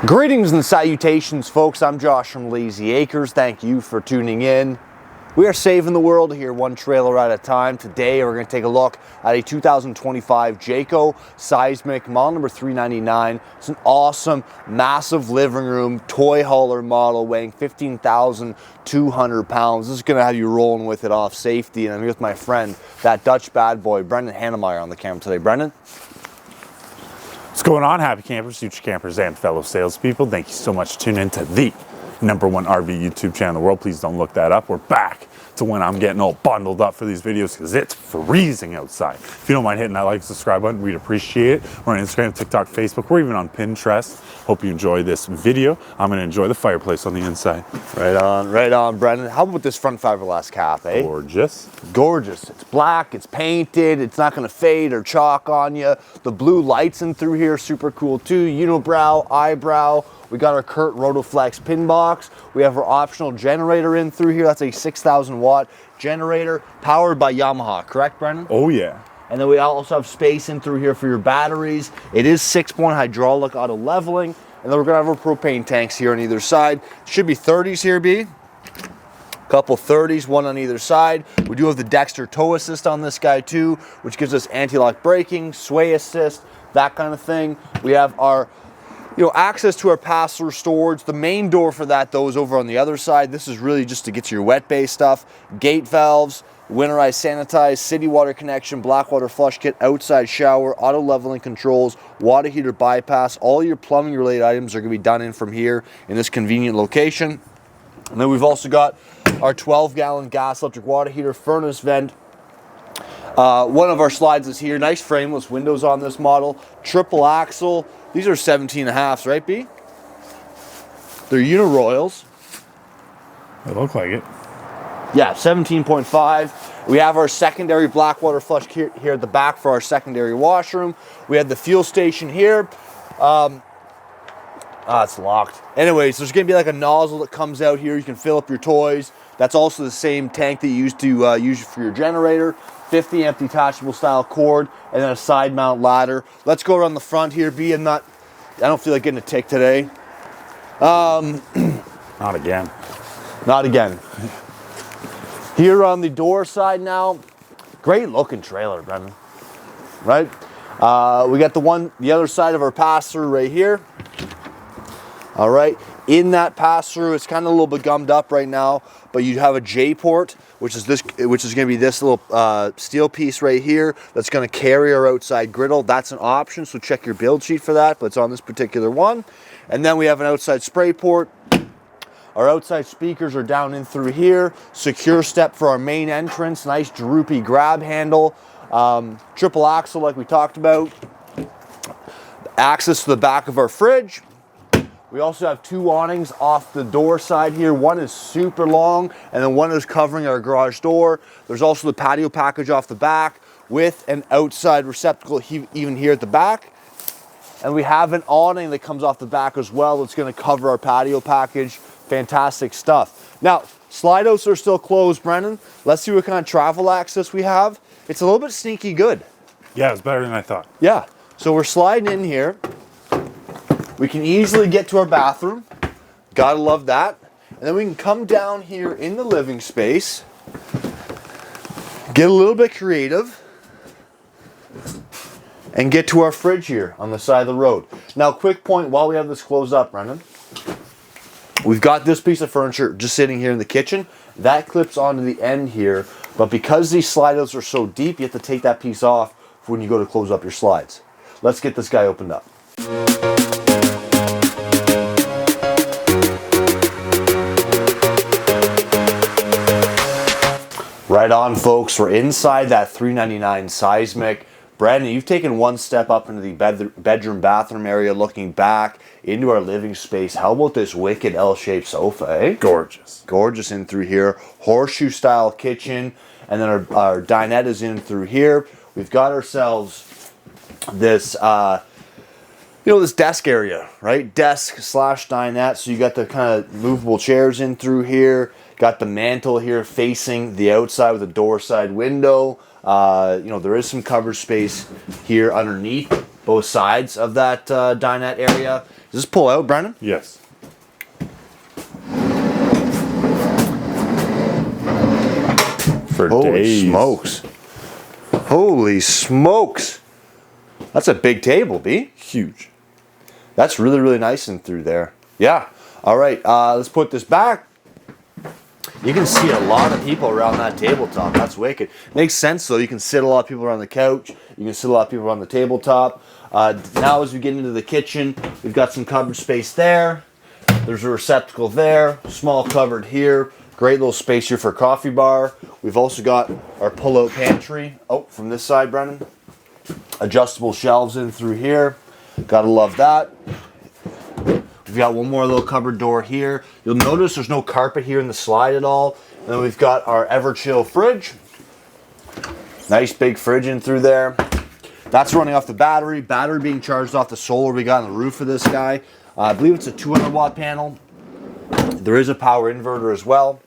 Greetings and salutations, folks. I'm Josh from Layzee Acres. Thank you for tuning in. We are saving the world here, one trailer at a time. Today, we're going to take a look at a 2025 Jayco Seismic, model number 399. It's an awesome, massive living room, toy hauler model weighing 15,200 pounds. This is going to have you rolling with it off safety. And I'm here with my friend, that Dutch bad boy, Brendan Hannemeyer, on the camera today. Brendan? What's going on, happy campers, future campers, and fellow salespeople? Thank you so much for tuning in to the #1 RV YouTube channel in the world. Please don't look that up. We're back to when I'm getting all bundled up for these videos because it's freezing outside. If you don't mind hitting that like, subscribe button, we'd appreciate it. We're on Instagram, TikTok, Facebook. We're even on Pinterest. Hope you enjoy this video. I'm going to enjoy the fireplace on the inside. Right on, Brendan. How about this front fiberglass cap, eh? Gorgeous. Gorgeous. It's black, it's painted, it's not going to fade or chalk on you. The blue lights in through here, super cool too. Unibrow, eyebrow. We got our Kurt Rotoflex pin box. We have our optional generator in through here. That's a 6,000 watt generator powered by Yamaha, correct, Brendan? Oh yeah. And then we also have space in through here for your batteries. It is 6-point hydraulic auto leveling. And then we're gonna have our propane tanks here on either side. Should be 30s here, B. Couple 30s, one on either side. We do have the Dexter tow assist on this guy too, which gives us anti-lock braking, sway assist, that kind of thing. We have our access to our pass-through storage. The main door for that, though, is over on the other side. This is really just to get to your wet bay stuff. Gate valves, winterized, sanitized, city water connection, black water flush kit, outside shower, auto leveling controls, water heater bypass. All your plumbing related items are going to be done in from here in this convenient location. And then we've also got our 12-gallon gas electric water heater, furnace vent. One of our slides is here. Nice frameless windows on this model. Triple axle. These are 17.5s, right, B? They're Uniroyals. They look like it. Yeah, 17.5. We have our secondary black water flush here at the back for our secondary washroom. We have the fuel station here. It's locked. Anyways, there's going to be like a nozzle that comes out here. You can fill up your toys. That's also the same tank that you used to use for your generator. 50 amp detachable style cord, and then a side mount ladder. Let's go around the front here. I don't feel like getting a tick today. Not again. Not again. Here on the door side now, great looking trailer, Brendan. Right? We got the other side of our pass-through right here. All right, in that pass-through, it's kind of a little bit gummed up right now, but you have a J port, which is going to be this little steel piece right here that's going to carry our outside griddle. That's an option, so check your build sheet for that, but it's on this particular one. And then we have an outside spray port. Our outside speakers are down in through here. Secure step for our main entrance. Nice droopy grab handle. Triple axle like we talked about. Access to the back of our fridge. We also have two awnings off the door side here. One is super long, and then one is covering our garage door. There's also the patio package off the back with an outside receptacle even here at the back. And we have an awning that comes off the back as well that's going to cover our patio package. Fantastic stuff. Now, slide outs are still closed, Brendan. Let's see what kind of travel access we have. It's a little bit sneaky good. Yeah, it's better than I thought. Yeah, so we're sliding in here. We can easily get to our bathroom. Gotta love that. And then we can come down here in the living space, get a little bit creative, and get to our fridge here on the side of the road. Now, quick point while we have this closed up, Brendan. We've got this piece of furniture just sitting here in the kitchen. That clips onto the end here, but because these slide outs are so deep, you have to take that piece off when you go to close up your slides. Let's get this guy opened up. Right on, folks. We're inside that 399 Seismic. Brandon, you've taken one step up into the bedroom bathroom area, looking back into our living space. How about this wicked L-shaped sofa, eh? Gorgeous. Gorgeous in through here. Horseshoe style kitchen. And then our dinette is in through here. We've got ourselves this, this desk area, right? Desk / dinette. So you got the kind of movable chairs in through here. Got the mantle here facing the outside with a door side window. There is some cover space here underneath both sides of that dinette area. Does this pull out, Brendan? Yes. For Holy days. smokes. Holy smokes. That's a big table, B. Huge. That's really, really nice in through there. Yeah. All right, let's put this back. You can see a lot of people around that tabletop. That's wicked. Makes sense, though. You can sit a lot of people around the couch. You can sit a lot of people around the tabletop. Now as we get into the kitchen, we've got some cupboard space there. There's a receptacle there. Small cupboard here. Great little space here for a coffee bar. We've also got our pull-out pantry. Oh, from this side, Brennan. Adjustable shelves in through here. Gotta love that. We've got one more little cupboard door here. You'll notice there's no carpet here in the slide at all. And then we've got our Ever-Chill fridge. Nice big fridge in through there. That's running off the battery. Battery being charged off the solar we got on the roof of this guy. I believe it's a 200 watt panel. There is a power inverter as well.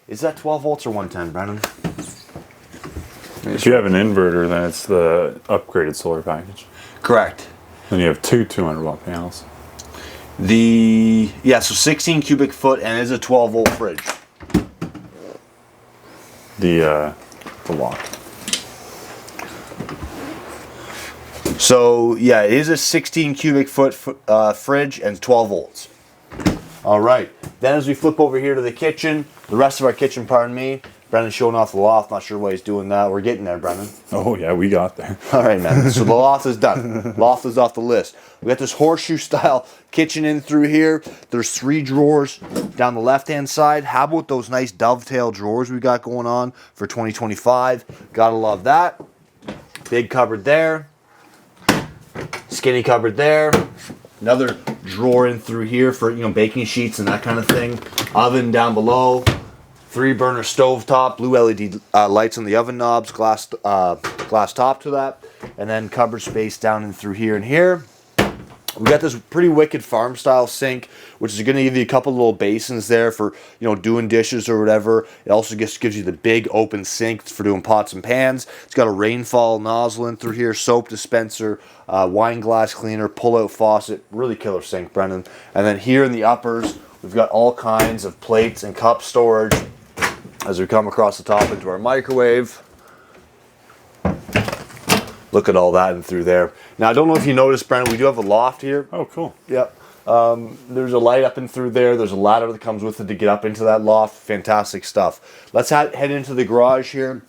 Is that 12 volts or 110, Brennan? If you have an inverter, then it's the upgraded solar package. Correct. Then you have two 200 watt panels. So 16 cubic foot and it is a 12 volt fridge. The lock. So yeah, it is a 16 cubic foot fridge and 12 volts. All right. Then as we flip over here to the kitchen, the rest of our kitchen, pardon me, Brendan's showing off the loft. Not sure why he's doing that. We're getting there, Brendan. Oh yeah, we got there. All right, man. So the loft is done. Loft is off the list. We got this horseshoe style kitchen in through here. There's 3 drawers down the left-hand side. How about those nice dovetail drawers we got going on for 2025? Gotta love that. Big cupboard there. Skinny cupboard there. Another drawer in through here for, baking sheets and that kind of thing. Oven down below. 3-burner stove top, blue LED lights on the oven knobs, glass top to that, and then cupboard space down in through here and here. We got this pretty wicked farm style sink, which is going to give you a couple little basins there for doing dishes or whatever. It also just gives you the big open sink for doing pots and pans. It's got a rainfall nozzle in through here, soap dispenser, wine glass cleaner, pull-out faucet. Really killer sink, Brendan. And then here in the uppers, we've got all kinds of plates and cup storage. As we come across the top into our microwave. Look at all that in through there. Now, I don't know if you noticed, Brandon, we do have a loft here. Oh, cool. Yep. There's a light up and through there. There's a ladder that comes with it to get up into that loft. Fantastic stuff. Let's head into the garage here.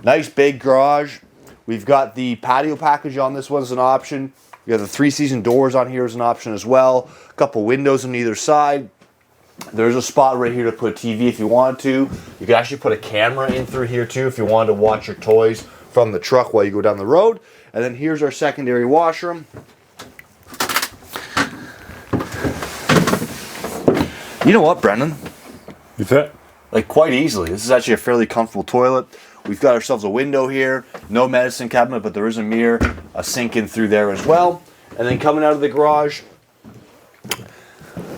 Nice big garage. We've got the patio package on this one as an option. We got the 3-season doors on here as an option as well. A couple windows on either side. There's a spot right here to put a TV if you want to. You can actually put a camera in through here too if you wanted to watch your toys from the truck while you go down the road. And then here's our secondary washroom. You know what, Brendan? You fit? Like quite easily. This is actually a fairly comfortable toilet. We've got ourselves a window here. No medicine cabinet, but there is a mirror, a sink in through there as well. And then coming out of the garage,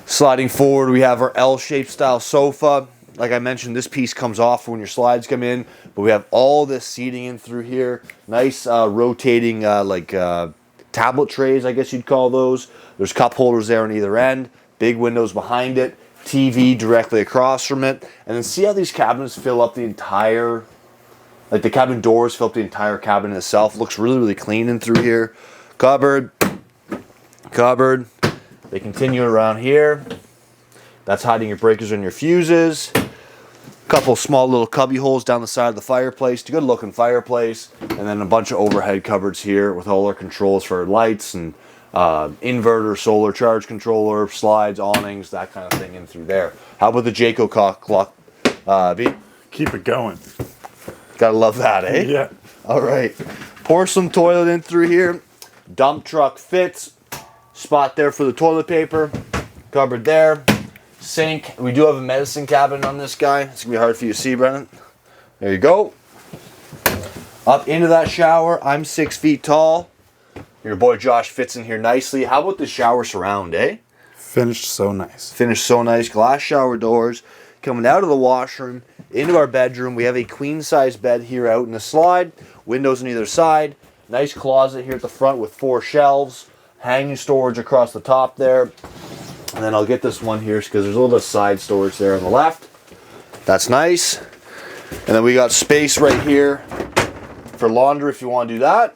sliding forward, we have our L-shaped style sofa. Like I mentioned, this piece comes off when your slides come in, but we have all this seating in through here. Nice rotating tablet trays, I guess you'd call those. There's cup holders there on either end. Big windows behind it. TV directly across from it. And then see how these cabinets fill up the entire, like the cabin doors fill up the entire cabinet itself. Looks really, really clean in through here. Cupboard. They continue around here. That's hiding your breakers and your fuses. Couple small little cubby holes down the side of the fireplace. Good looking fireplace. And then a bunch of overhead cupboards here with all our controls for lights and inverter, solar charge controller, slides, awnings, that kind of thing in through there. How about the Jayco clock, B? Keep it going. Gotta love that, eh? Yeah. All right. Porcelain toilet in through here. Dump truck fits. Spot there for the toilet paper. Cupboard there. Sink. We do have a medicine cabinet on this guy. It's going to be hard for you to see, Brennan. There you go. Up into that shower. I'm 6 feet tall. Your boy Josh fits in here nicely. How about the shower surround, eh? Finished so nice. Finished so nice. Glass shower doors. Coming out of the washroom into our bedroom. We have a queen size bed here out in the slide. Windows on either side. Nice closet here at the front with 4 shelves. hanging storage across the top there. And then I'll get this one here because there's a little bit of side storage there on the left. That's nice. And then we got space right here for laundry if you want to do that.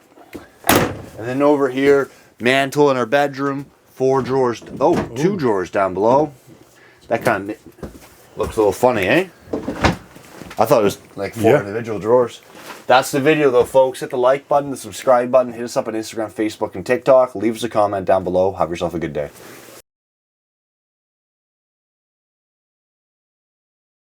And then over here, mantle in our bedroom, 4 drawers. Oh, 2 drawers down below. That kind of looks a little funny, eh? I thought it was like 4 individual drawers. That's the video though, folks. Hit the like button, the subscribe button, hit us up on Instagram, Facebook, and TikTok. Leave us a comment down below. Have yourself a good day.